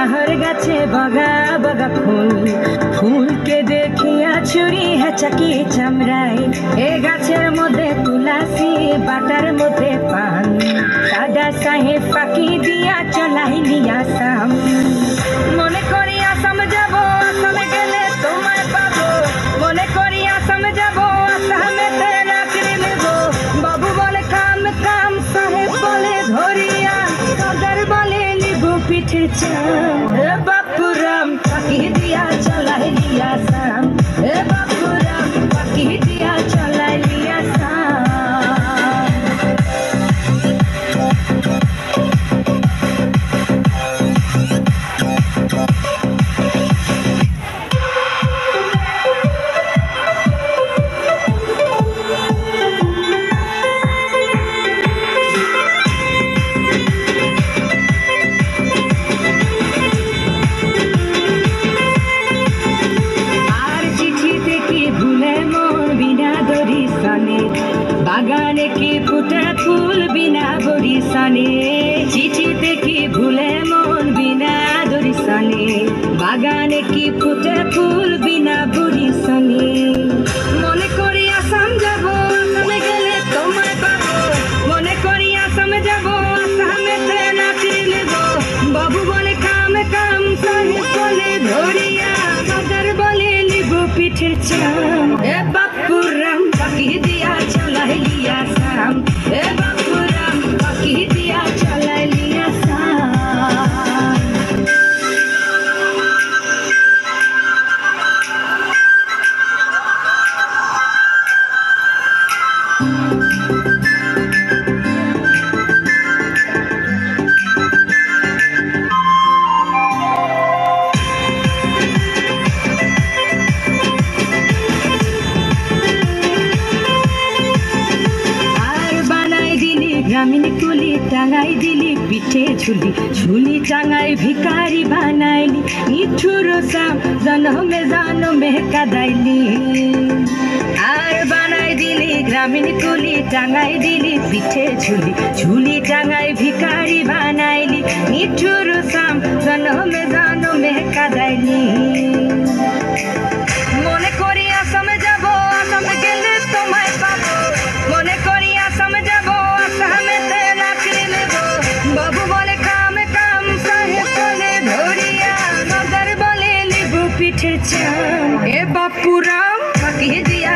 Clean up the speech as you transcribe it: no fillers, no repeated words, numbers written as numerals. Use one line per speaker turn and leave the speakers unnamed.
नाहर गाছে बगा बगा फूल फूल के देखिया छुरी हेचाकी चामड़ाई ए गाছের মধ্যে তুলসী বাটার মধ্যে পান সাদা সাহে ফাঁকি দিয়া চলাইলি আসাম মনে করি আসাম যাব আসামে গেলে তোমায় পাবো মনে করি আসাম যাব আসামেতে চাকরি নেব বাবু বলে কাম কাম সাহেব বলে ধরিয়া সদর বলে লিবু পিঠে চাম এ বাপুরাম ফাঁকি দিয়া চলাইলি আসাম এ বাপুরাম ফাঁকি দিয়া চলাইলি আসাম বাগানে কি ফুটে ফুল বিনা বরিশানে চিঠিতে কি ভুলে মন বিনা দরিশানে বাগানে কি ফুটে ফুল বিনা বরিশানে মনে করি আসাম যাব আসামে গেলে তোমায় পাবো মনে করি আসামে যাব আসামেতে চাকরি নেব বাবু বলে কাম কাম সাহেব বলে ধরিয়া সদর বলে লিবু পিঠের চাম এ বাপুরাম ফাঁকি দিয়া চলাইলি আসাম এ বাপুরাম ফাঁকি দিয়া চলাইলি আসাম গ্রামীণ কুলি টাঙাই দিলি পিঠে ঝুলি ঝুলি টাঙাই ভিকারি বানাইলি নিঠুর সাম জনমে কাদাইলি আর বানাই দিলি গ্রামীণ কুলি টাঙাই দিলি পিঠে ঝুলি ঝুলি টাঙাই ভিকারি বানাইলি নিঠুর সাম জনমে কাদাইলি মনে করি আসামে যাব আসামে গেলে তোমায় পাবো মনে করি আসামে যাব আসামেতে চাকরি নেব বাবু বলে কাম কাম সাহেব বলে ধরিয়া সদর বলে লিবু পিঠে চাম এ বাপুরাম ফাঁকি দিয়া